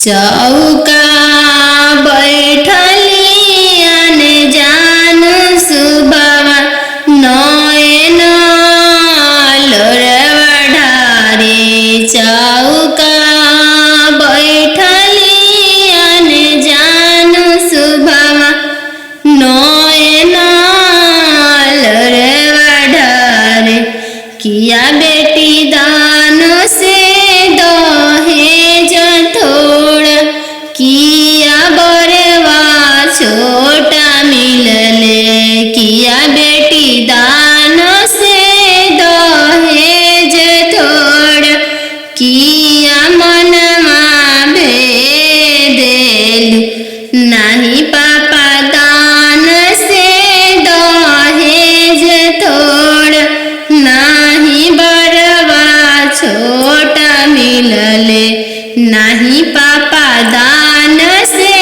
चौका बैठली अने जान सुबवा नयन लोरवा ढारे। चौका बैठली अने जान सुबवा नयन लोरवा ढारे। किया बेटी दान से दहेज थोड़ा, किया बरवा छोटा मिलले। किया बेटी दान से दहेज थोड़ा, किया मनमा भेदेल। नाही पापा दान से दहेज थोड़ा, नाही बरवा छोटा मिलले। नाही पापा दान से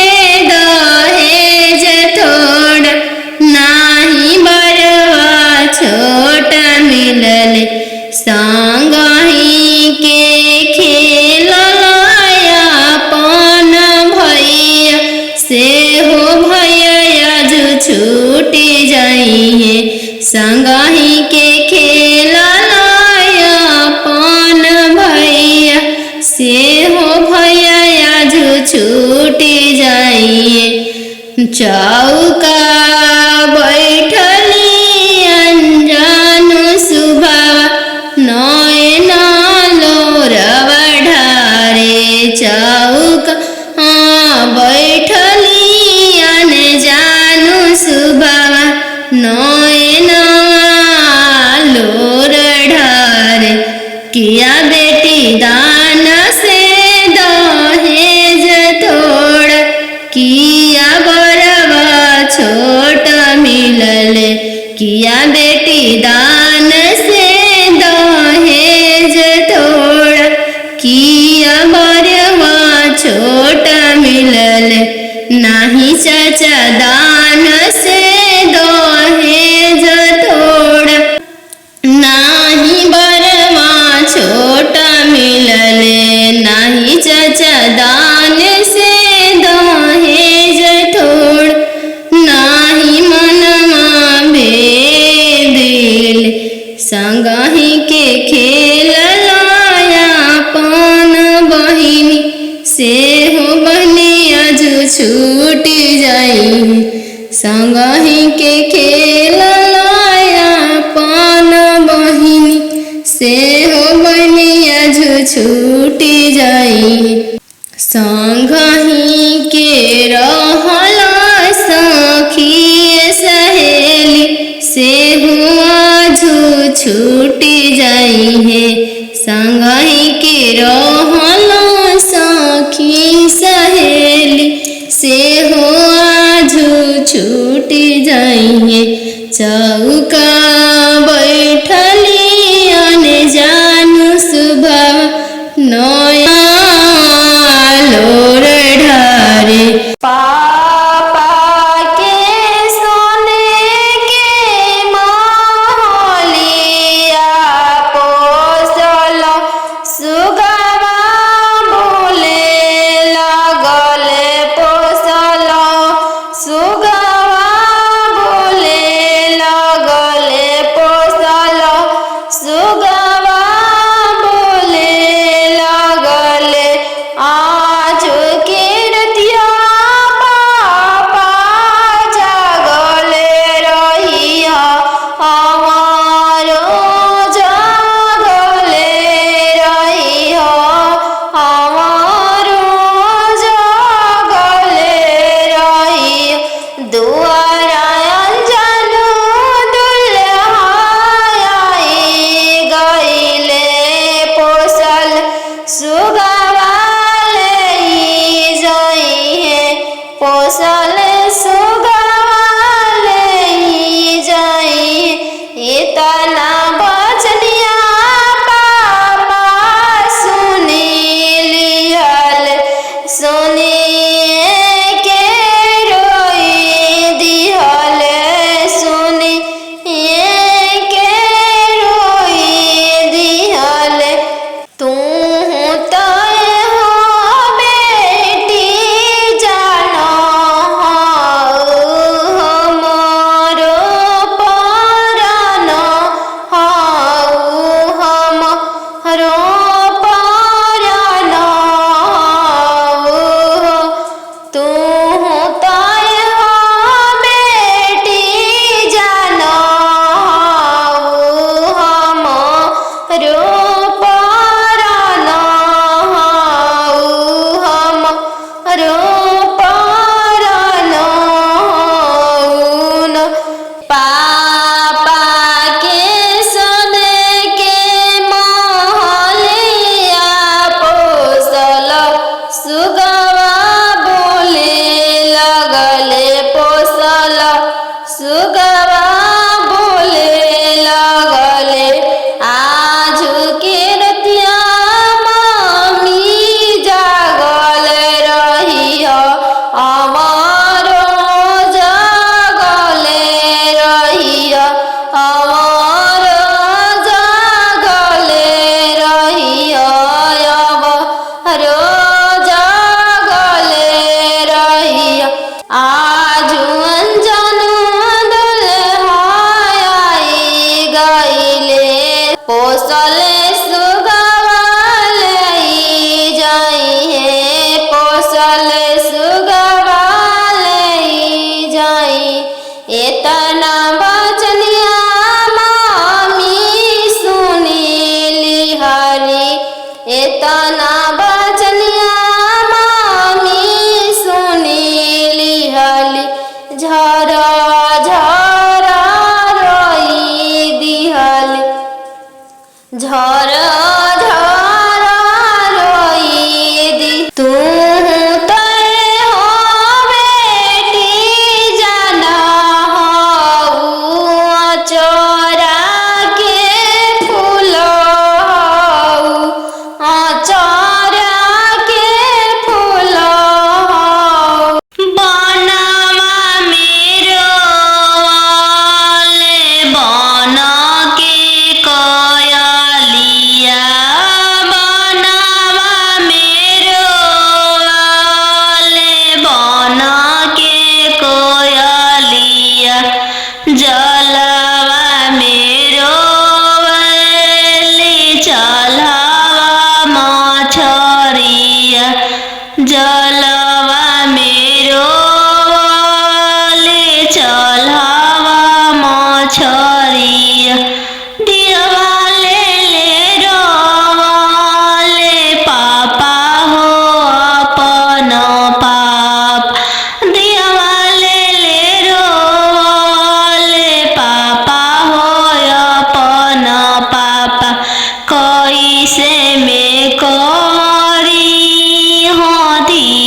दहेज थोड़ा, नाही बरवा छोटा मिलले। संगही के खेलया अपन भैया से हो भैया जो छूटी जाइए। संगही के खेलया अपन भैया से हो भैया जो छूटी जाइए। चौका बैठली अनजान सुबवा नयन लोरवा ढारे। चौका बैठली अनजान सुबवा नयन लोर ढारे। किया बेटी दान से दहेज थोड़ा, किया बरवा छोटा मिलले। किया बेटी दान से दहेज थोड़ा, किया बरवा छोटा मिलले। नाही चाचा दान से दहेज थोड़ा, नाही बरवा छोटा मिलले। नाही चाचा दान से दहेज थोड़ा, नाही मनमा भेदेल। संगही के खेलया अपन बहिनी से हो बहनिया जो छूटी जाई। संगही के खेलया अपन बहिनी से हो बहनिया जो छूटी जाई। संगही के रहला सखी सहेली से हुआ जो छूटी जाई है। संगही के रहला सखी सहेली से हुआ जो छूटी जाई है। चौका बैठली अने जानू सुबवा नयन लोर ढारे। पापा के सोने के महलिया पोतावा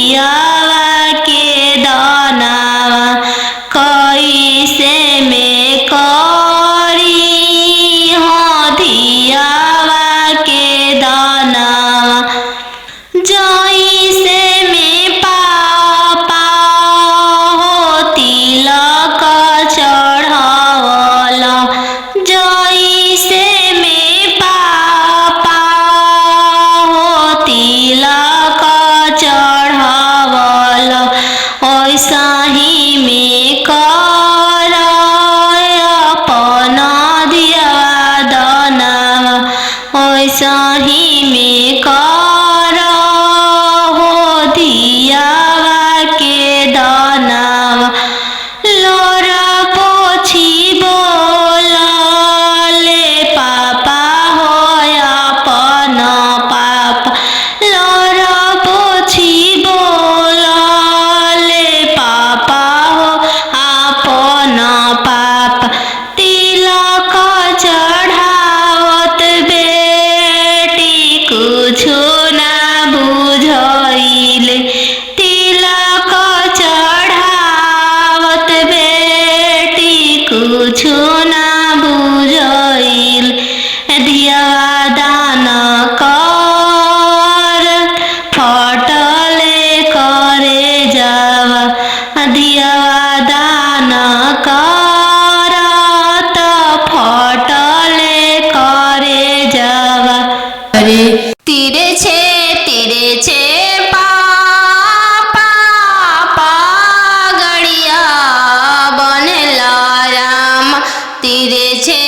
दियावा के दानावा कैसे में करी हो दियावा के दानावा जैसे में पापा हो तिलक चढ़ावला जैसे में पापा हो तिलक चढ़ावला वैसा ही में कर अपना दियावा दानावा वैसा ही में कर हो दियावा के दानावा लोरा पोछी बोलले पापा हो अपना पापा लोरा पोछी बोलले पापा हो अपना पापा तिलक चढ़ावत बेटी कुछो ना बुझाइले तिलक चढ़ावत बेटी कुछो ना बुझाइले दियावा दान कर फटले करे जावा दियावा दान कर त फटले करे जावा अरे तीरे छे पापा गड़िया बनला राम तीरे छे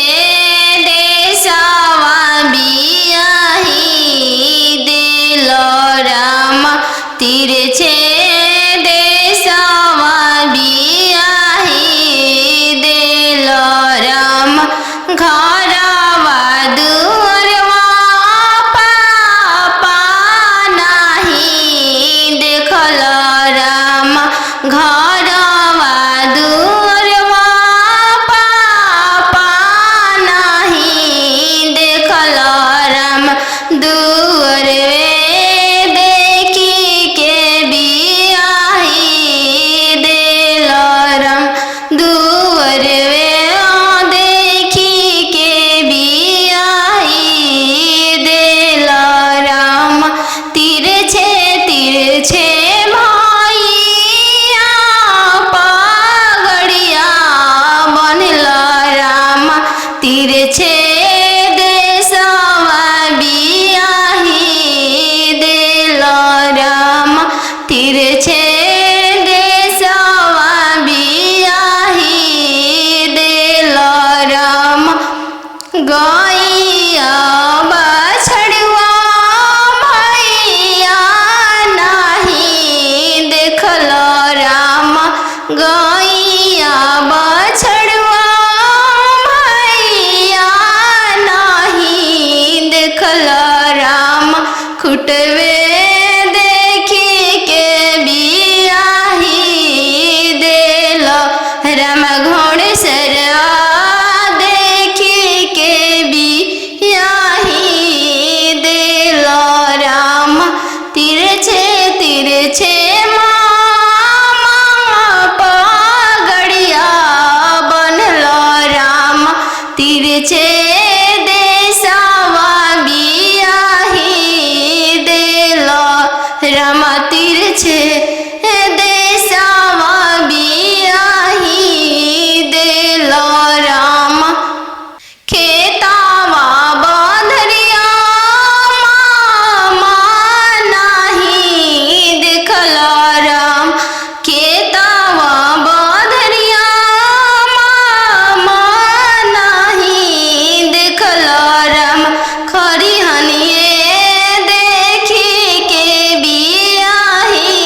देशवा बियाही दिल राम तीरे छे देशवा बियाही दिल राम घरवा दुअरवा पापा नाही देखल राम घरवा दुअरवा पापा नाही देखल राम दुअरवे देखी के बियाही दिल राम दुअरवे देखी के बियाही दिल राम तीरे छे भैया पगड़िया बनल राम तीरे छे देशवा बियाही दिल राम तीरे छे देशवा बियाही दिल राम गैया बछड़वा भैया नाही देखल राम गैया बछड़वा भैया नाही देखल राम खुटवे देखी के बियाही दिल राम घोड़सरवा देखी के बियाही दिल राम तीरे छे मामा पगड़िया बनल राम तीरे छे देशवा बियाही दिल राम तीरे छे देशवा बियाही दिल राम खेतावा बंधरिया मामा नाही देखल राम खेतावा बंधरिया मामा नाही देखल राम खरिहनिए देखी के बियाही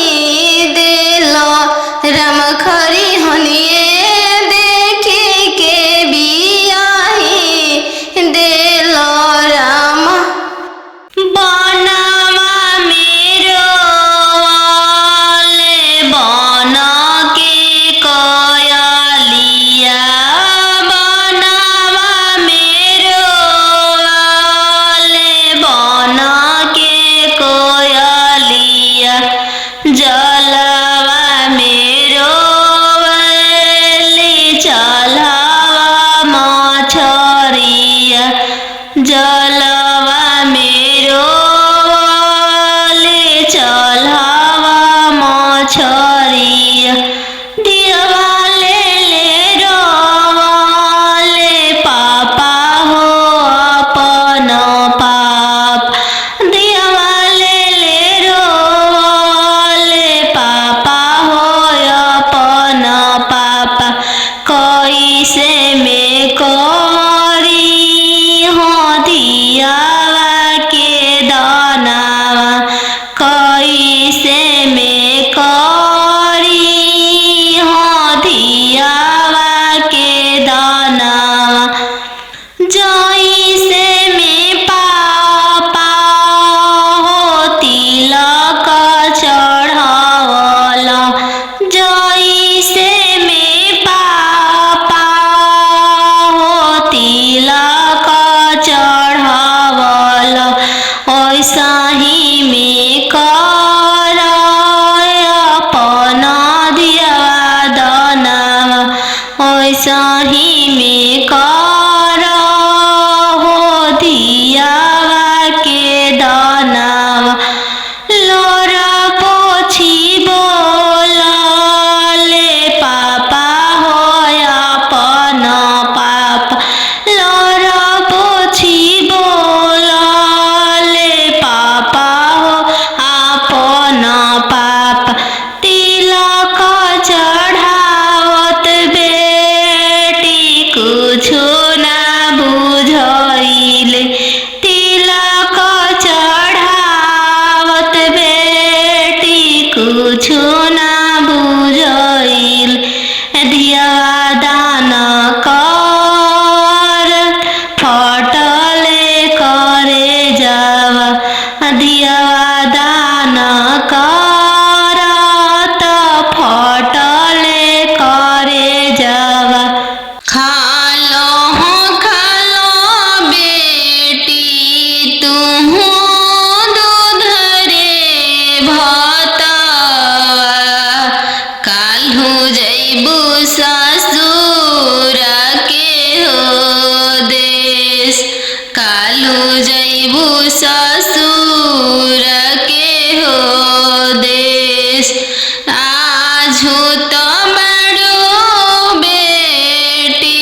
कुछु ना बुझाइल धियावा दान कर फटले करे जावा धियावा दान कर त फटले करे जावा खालो बेटी तुहू दूध रे भतवा काल्हू जैबू ससुर के हो देश काल्हू जैबू ससुर के हो देश आजू तो बड़ो बेटी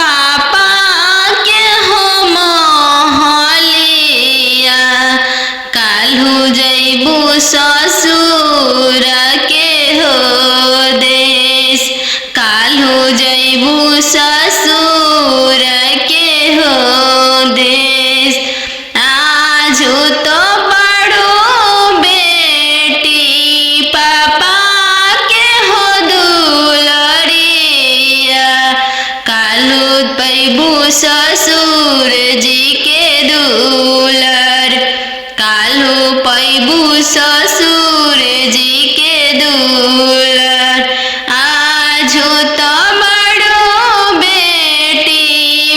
पापा के हो महलिया काल्हू जैबू ससुर के हो देश काल्हू जैबू ससुर के हो देश आजू तो बड़ो बेटी पापा के हो दुलरिया काल्हू पैबू ससुर जी के दुलर काल्हू पैबू ससुर जी के दुलर आजू तो बड़ो बेटी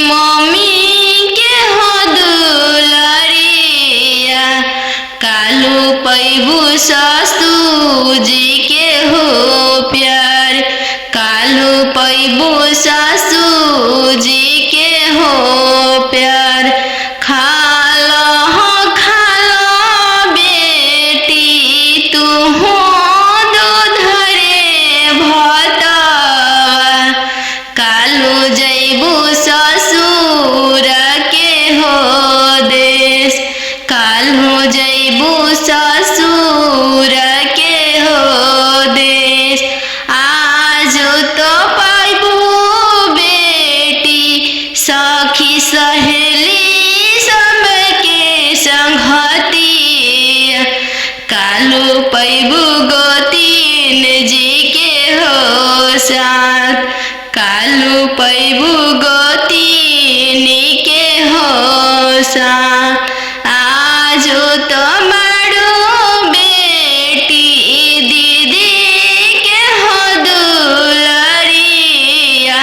मम्मी के हो दुलरिया काल्हू पैबू ससुर जी के हो प्यार काल्हू पैबू ससुर जी के हो प्यार खालो बेटी तुहू दूध रे भतवा काल्हू जैबू ससुर के हो देश काल्हू जैबू ससुर के हो देश आजू तो पैबू बेटी सखी सहेली सबके संगतिया काल्हू पैबू गोतीन जी के हो साथ काल्हू पैबू गोतीन के हो साथ आजू तो बड़ो बेटी दीदी के हो दुलरिया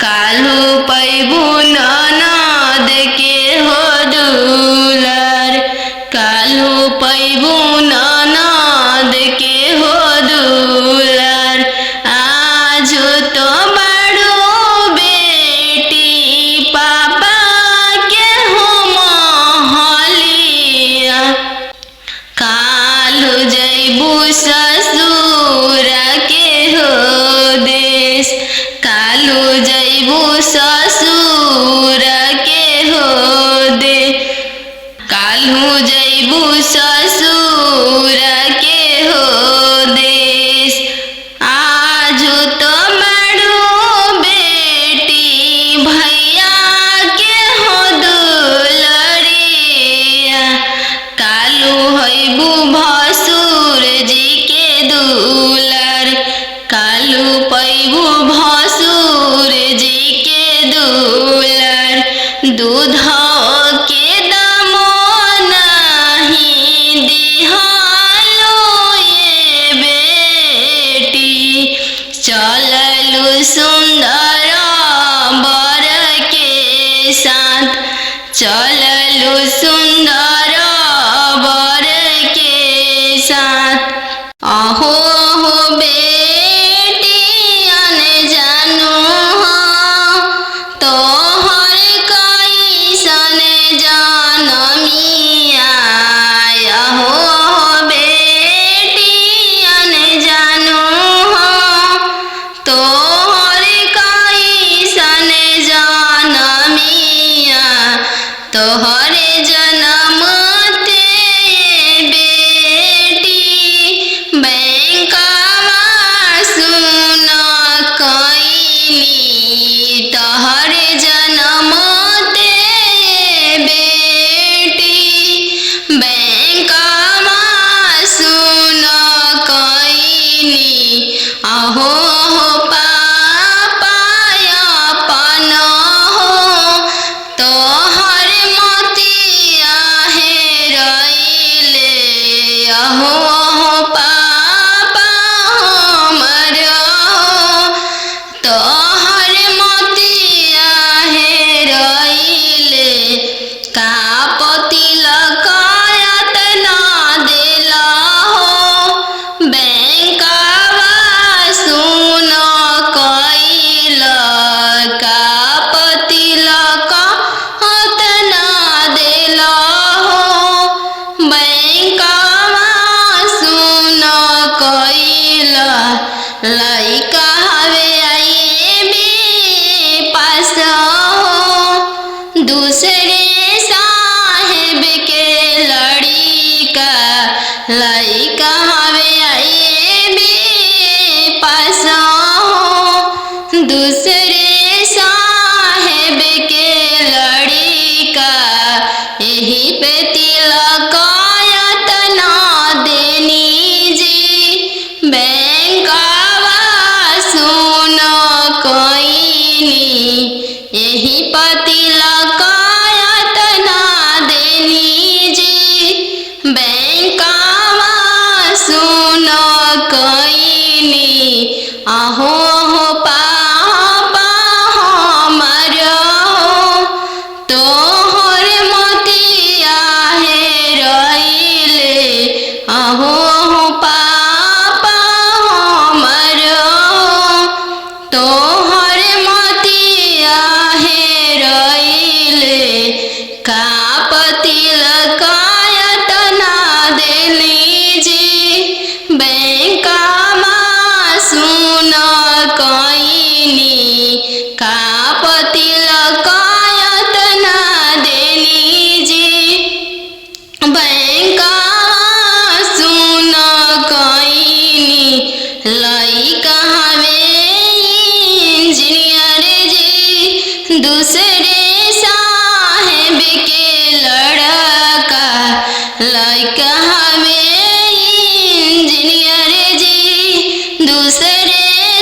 काल्हू पैबू ननद के हो दुलर काल्हू पैबू ननद के हो दुलर आजू तो बड़ो बेटी पापा के हो महलिया काल्हू जैबू ससुर के हो देश काल्हू जैबू ससुर के हो दे काल्हू जैबू ससुर के हो देश आजू तो बड़ो बेटी भैया के हो दुलरिया काल्हू हैबू भसुर जी के दुलर काल्हू पैबू भसुर जी के दुलर दूध के दामो नहीं दिहालो ये बेटी चललू सुंदर बर के साथ चललू सुंदर बर के साथ अहो हो बेटी जानू हो तोहर कैसन जनमिया हो बेटी जानू हो तोहर कैसन जनमिया तोहरे जनम ते बेटी बैंकवा सुन कैनी तोहरे जनम ते बेटी बैंकवा सुन कैनी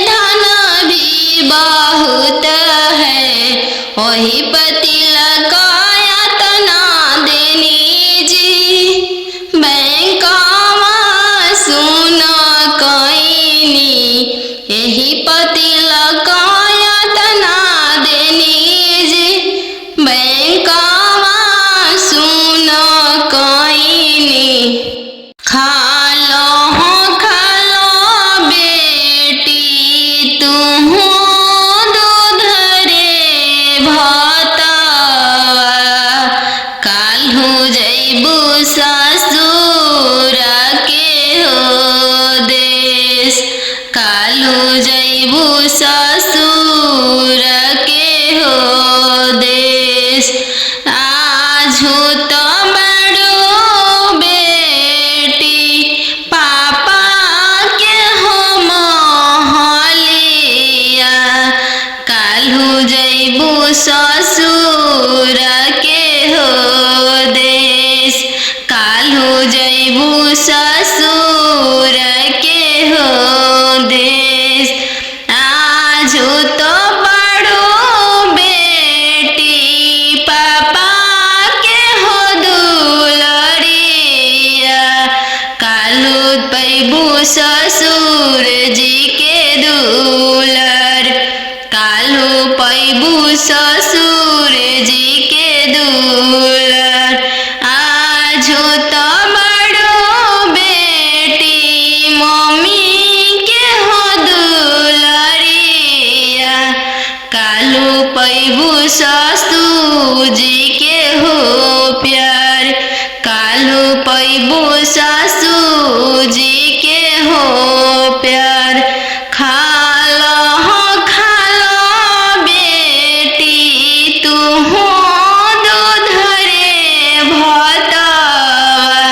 धन भी बहुत है, वही तिलक यातना देनी जी। बैंकवा सुन कईनी, यही तिलक यातना देनी जी। बैंकवा सुन कईनी, खालो बेटी तुहू दूध रे भतवा, काल्हू जैबू ससुर के हो देश। काल्हू जैबू ससुर के हो देश। आजू तो बड़ो बेटी पापा के हो महलिया, काल्हू जैबू ससुर के हो देश। काल्हू जैबू ससुर के हो देश। आजू तो बड़ो बेटी पापा के हो दुलरिया, काल्हू पैबू ससुर जी के दुलर। काल्हू पैबू ससुर जी के दुलर। आजू तो बड़ो बेटी मम्मी के हो दुलरिया, काल्हू पैबू ससुर जी के हो प्यार। काल्हू पैबू ससुर जी के हो प्यार। खालो बेटी तुहू दूध रे भतवा,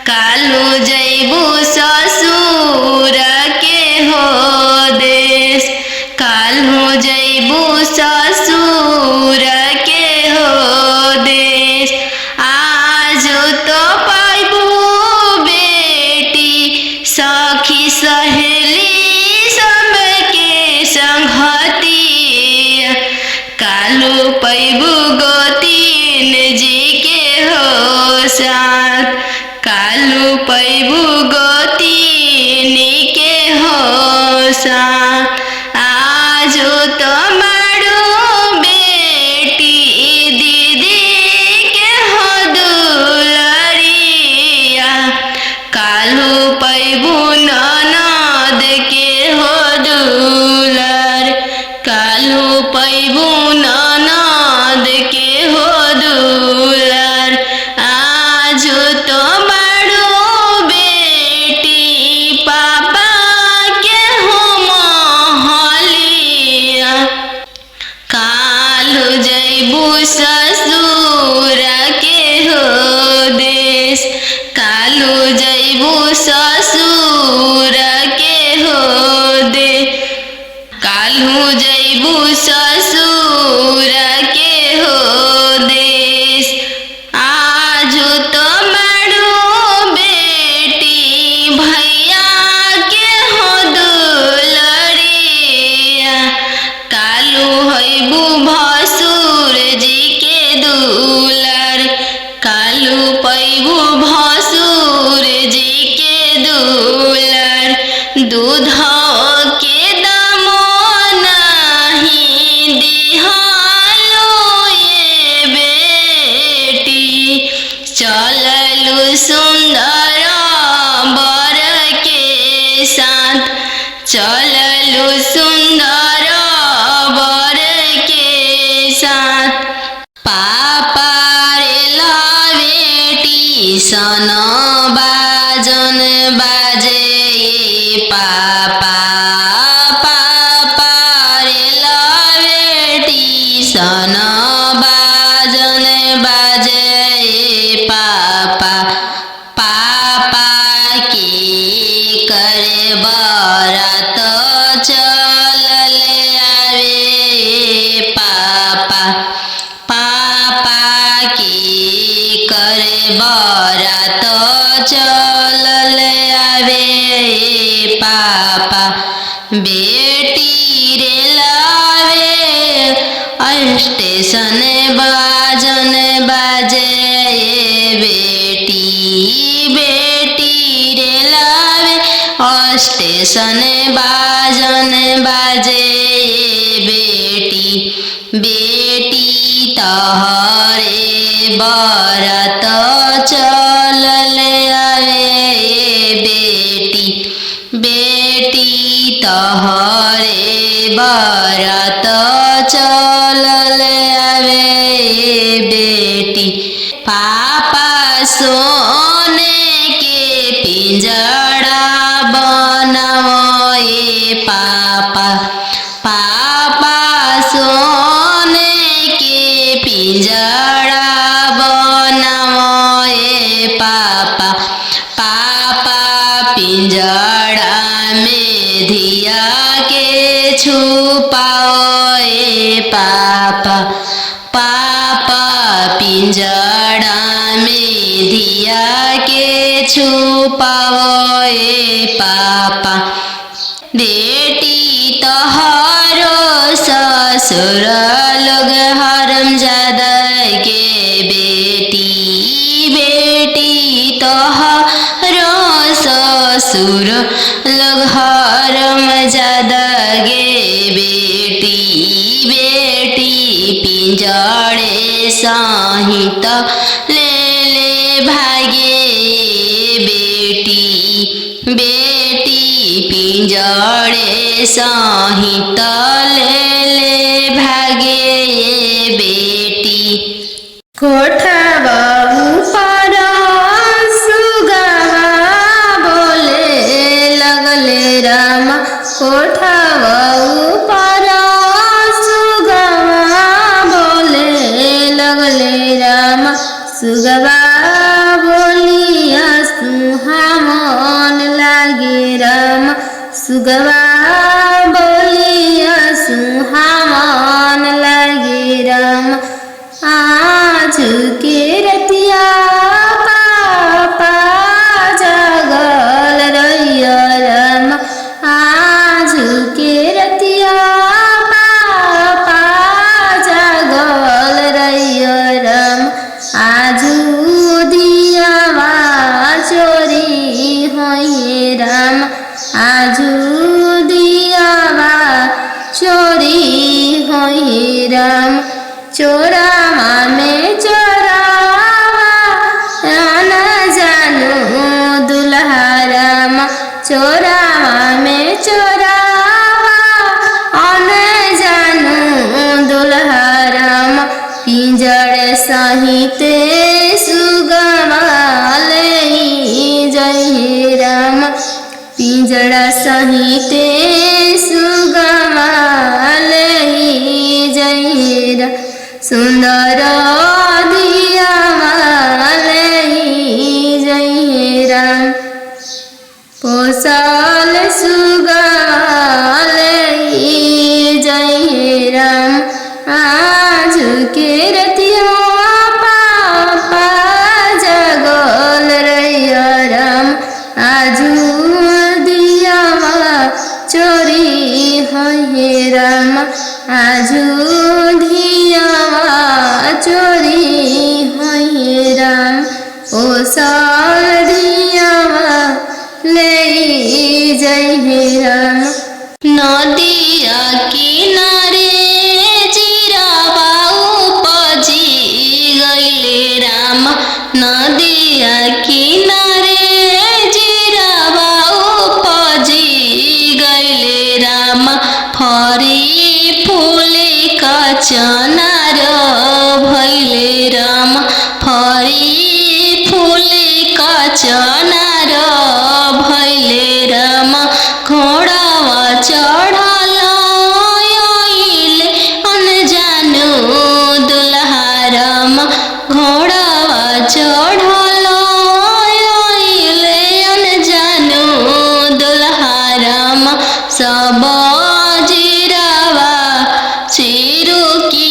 काल्हू जैबू ससुर के हो देश। काल्हू जैबू ससुर के हो देश। आजू तो पैबू बेटी सखी सहेली सबके संगतिया, काल्हू पैबू गोतीन जी के हो साथ। काल्हू पैबू गोतीन के हो साथ। आजू तो बड़ो बेटी दीदी के हो दुलरिया, काल्हू पैबू ननद के हो दुलर। काल्हू पैबू ननद के हो दुलर। आजू तो बड़ो बेटी पापा के हो महलिया, काल्हू जैबू ससुर के हो देश। काल्हू जैबू ससुर के हो दे। काल्हू जैबू ससुर के हो देश। आजू तो बड़ो बेटी भैया के हो दुलरिया, काल्हू हैबू भसुर जी के दुलर। काल्हू पैबू भसुर जी के दुलर। दूध के दामो नहीं दिहालो ये बेटी, चललू सुंदर बर के साथ। चललू सुंदर बर के साथ। पापा रे ला बेटी सन बाजन बाजे, पापा पापा रे ला बेटी सन बाजन बाजे। पापा पापा की करे बरात चल आवे। पापा पापा की करे बरात चल आवे। पापा बे स्टेशन बाजन बाजे बेटी बेटी रे लावे स्टेशन बाजन बाजे बेटी बेटी तहरे बरत चलल आवे बेटी बेटी तहरे बरत चलल आवे बेटी पापा सोने के पिंजड़ा बनाओ पापा पापा सोने के पिंजड़ा बनाओ पापा पापा पिंजड़ा में धिया के छुपाओ पापा पापा पिंजड़ा में धिया के छुपाओ पापा बेटी तोहरो ससुर लोग हरमजादा के बेटी बेटी तोहरो ससुर लोग हरमजादा गे बेटी बेटी पिंजड़े सहित ले ले भागे बेटी बेटी पिंजड़े सहित ले ले भागे बेटी कोठवा ऊपर सुगवा बोले लगले राम कोठवा ऊपर सुगवा बोले लगले राम सुगवा बोलिया सुहावन लागे राम सुगवा बोलिया सुहावन लागे राम आज के रतिया पापा जगल रहिया राम आज के रतिया पापा जगल रहिया राम आज दियावा चोरी होइए राम आज दियावा चोरी होइए राम चोरावा में चोरावा न जानू दुल्हा राम चोरावा में चोरावा न जानू दुल्हा राम पिंजड़ सहित सुगवा ले जय राम पिंजड़ा सहित सुगवा ले जय राम सुंदर दियावा ले जय राम पोसल सुगवा ले जय राम आज के रतिया पापा जगल रहिया राम आजू दियावा चोरी होइए राम आजू दियावा चोरी होइए राम पोसल दियावा ले जय राम नदिया किनारे जीरावा उपजी गइले राम नदिया किनारे जीरावा उपजी गइले राम फरी फूले कचनार भइले राम फरी फूले कचनार भइले राम घोड़ावा चढ़ल आइले अनजानु दुल्हा राम घोड़ावा चढ़ल आइले अनजानु दुल्हा राम सब जीरावा चिरुकी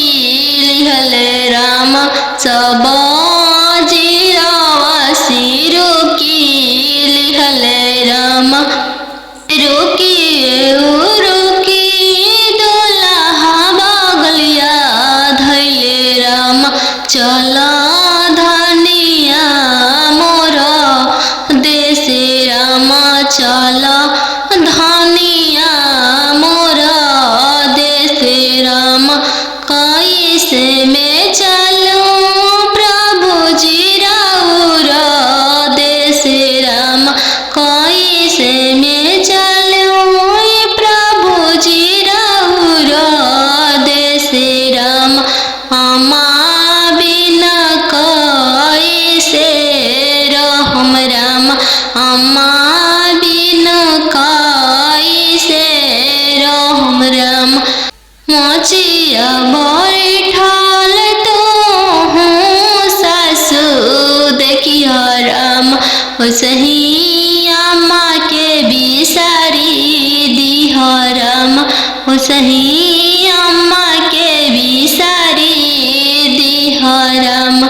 बैठल तो हूँ सासु देखियो राम ओसही अम्मा के बिसारी दिहो राम ओसही अम्मा के बिसारी दिहो राम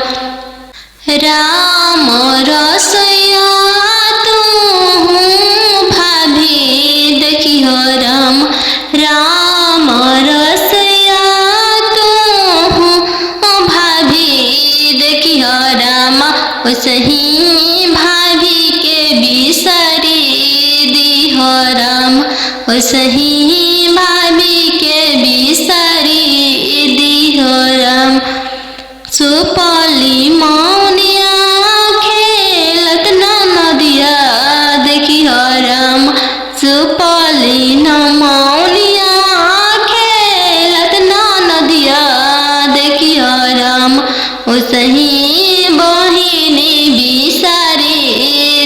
राम रसैया तू भाभी देखियो राम राम रसैया तू भाभी देखियो राम ओसही भाभी के बिसारी दिहो राम ओसही भाभी के बिसारी दिहो राम सुपली मौनिया खेलत नदिया देखियो राम सुपली मौनिया खेलत नदिया देखियो राम ओसही बहिनी बिसारी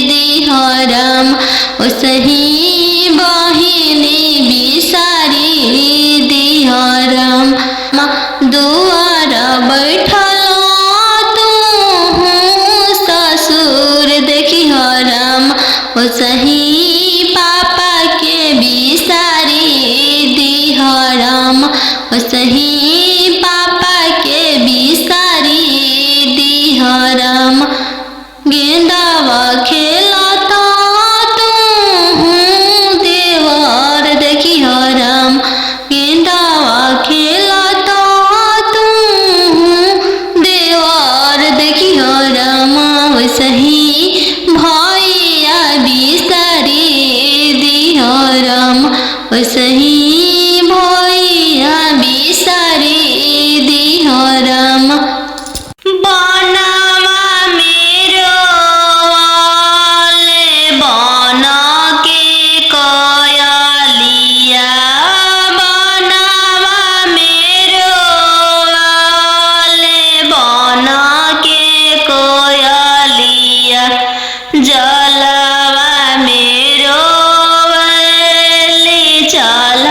दिहो राम ओसही बहिनी बिसारी दिहो राम दुआर बैठल तू ससुर देखियो राम ओसही पापा के बिसारी दिहो राम ओसही पापा के बिसारी दिहो राम गेंदावा खेलता तू देवर देखियो राम गेंदावा खेलता तू देवर देखियो राम ओसही भैया बिसारी दिहो राम ओसही भैया बिसारी दिहो राम बनवा मेरो वाले बन के कयलिया बनवा मेरो वाले बन के कोयलिया जलवा मेरो वाले चल